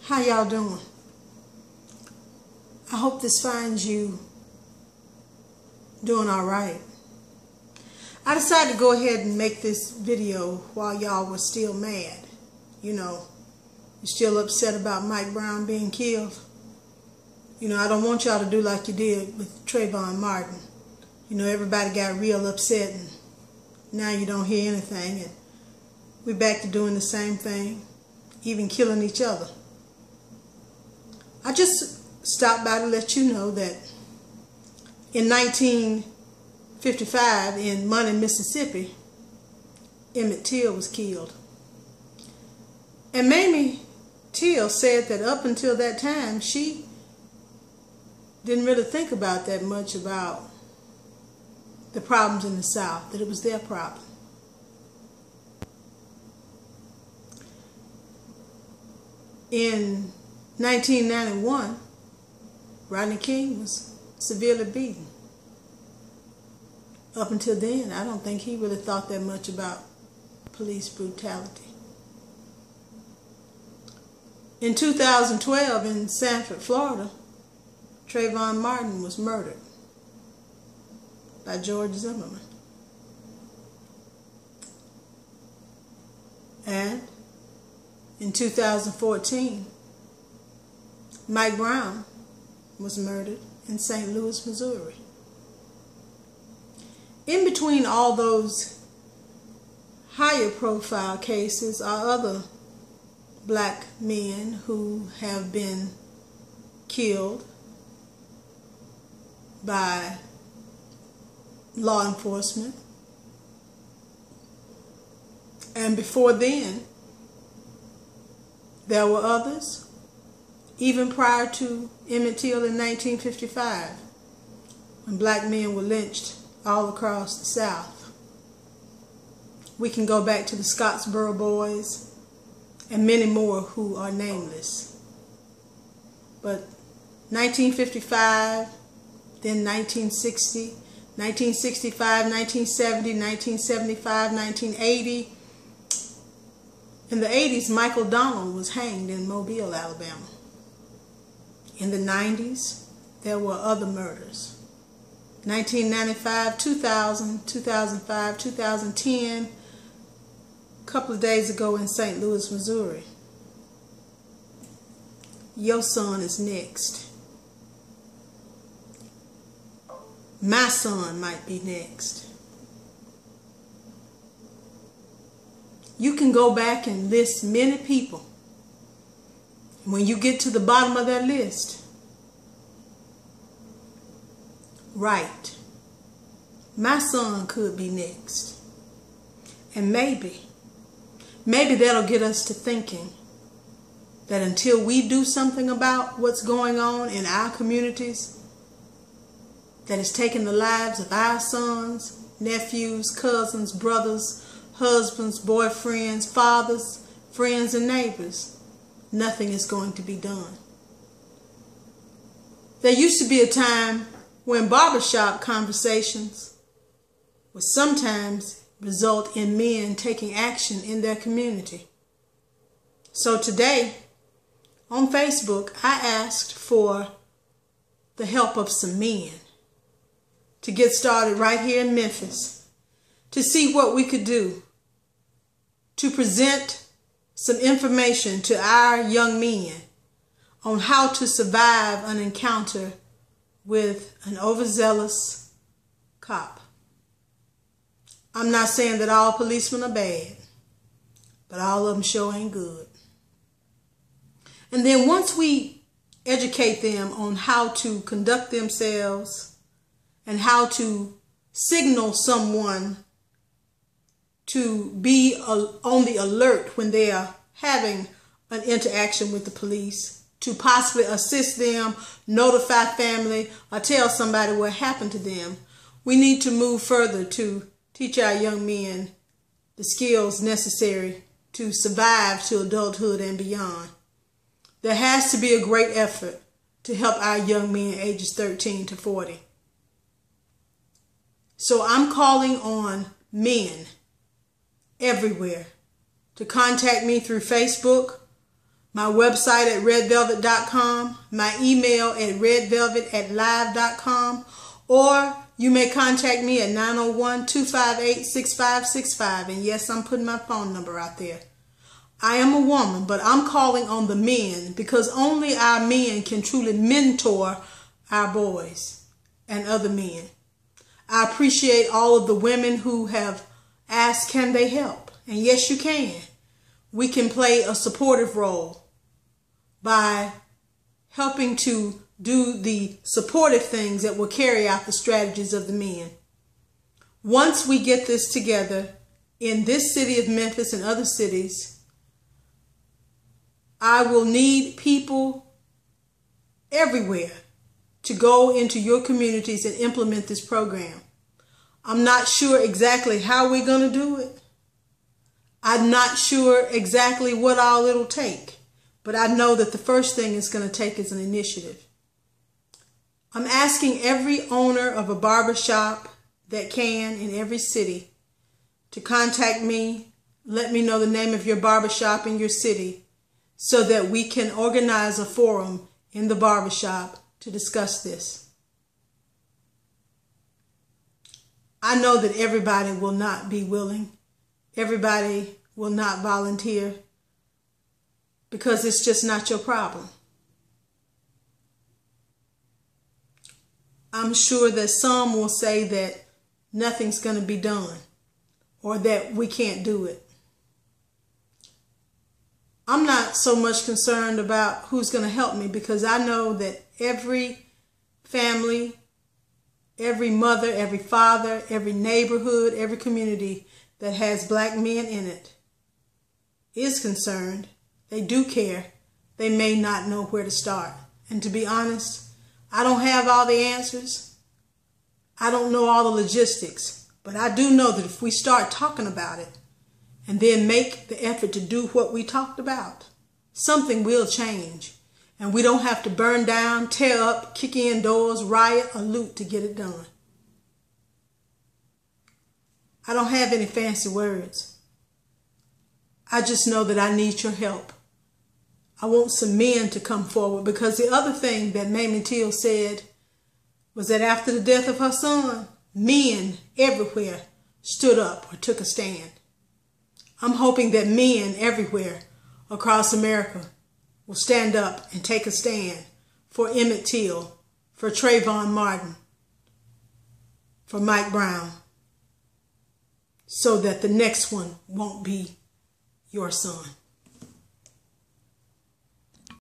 How y'all doing? I hope this finds you doing all right. I decided to go ahead and make this video while y'all were still mad. You know, you're still upset about Mike Brown being killed. You know, I don't want y'all to do like you did with Trayvon Martin. You know, everybody got real upset and now you don't hear anything. And we're back to doing the same thing, even killing each other. I just stopped by to let you know that in 1955 in Money, Mississippi, Emmett Till was killed. And Mamie Till said that up until that time, she didn't really think about that much about the problems in the South, that it was their problem. In 1991, Rodney King was severely beaten. Up until then, I don't think he really thought that much about police brutality. In 2012, in Sanford, Florida, Trayvon Martin was murdered by George Zimmerman. And in 2014, Mike Brown was murdered in St. Louis, Missouri. In between all those higher profile cases are other black men who have been killed by law enforcement. And before then, there were others, even prior to Emmett Till in 1955, when black men were lynched all across the South. We can go back to the Scottsboro Boys and many more who are nameless. But 1955, then 1960, 1965, 1970, 1975, 1980. In the 80s, Michael Donald was hanged in Mobile, Alabama. In the 90s, there were other murders. 1995, 2000, 2005, 2010, a couple of days ago in St. Louis, Missouri. Your son is next. My son might be next. You can go back and list many people. When you get to the bottom of that list, right, my son could be next. And maybe that'll get us to thinking that until we do something about what's going on in our communities that is taking the lives of our sons, nephews, cousins, brothers, husbands, boyfriends, fathers, friends, and neighbors, nothing is going to be done. There used to be a time when barbershop conversations would sometimes result in men taking action in their community. So today, on Facebook, I asked for the help of some men to get started right here in Memphis to see what we could do to present some information to our young men on how to survive an encounter with an overzealous cop. I'm not saying that all policemen are bad, but all of them sure ain't good. And then once we educate them on how to conduct themselves and how to signal someone to be on the alert when they are having an interaction with the police, to possibly assist them, notify family, or tell somebody what happened to them, we need to move further to teach our young men the skills necessary to survive to adulthood and beyond. There has to be a great effort to help our young men ages 13 to 40. So I'm calling on men everywhere to contact me through Facebook, my website at redvelvet.com, my email at redvelvet@live.com, or you may contact me at 901-258-6565. And yes, I'm putting my phone number out there. I am a woman, but I'm calling on the men because only our men can truly mentor our boys and other men. I appreciate all of the women who have asked, can they help? And yes, you can. We can play a supportive role by helping to do the supportive things that will carry out the strategies of the men. Once we get this together in this city of Memphis and other cities, I will need people everywhere to go into your communities and implement this program. I'm not sure exactly how we're going to do it. I'm not sure exactly what all it'll take, but I know that the first thing it's going to take is an initiative. I'm asking every owner of a barbershop that can in every city to contact me. Let me know the name of your barbershop in your city so that we can organize a forum in the barbershop to discuss this. I know that everybody will not be willing. Everybody will not volunteer because it's just not your problem. I'm sure that some will say that nothing's going to be done or that we can't do it. I'm not so much concerned about who's going to help me because I know that every family, every mother, every father, every neighborhood, every community that has black men in it is concerned. They do care. They may not know where to start. And to be honest, I don't have all the answers. I don't know all the logistics. But I do know that if we start talking about it and then make the effort to do what we talked about, something will change. And we don't have to burn down, tear up, kick in doors, riot, or loot to get it done. I don't have any fancy words. I just know that I need your help. I want some men to come forward because the other thing that Mamie Till said was that after the death of her son, men everywhere stood up or took a stand. I'm hoping that men everywhere across America will stand up and take a stand for Emmett Till, for Trayvon Martin, for Mike Brown, so that the next one won't be your son.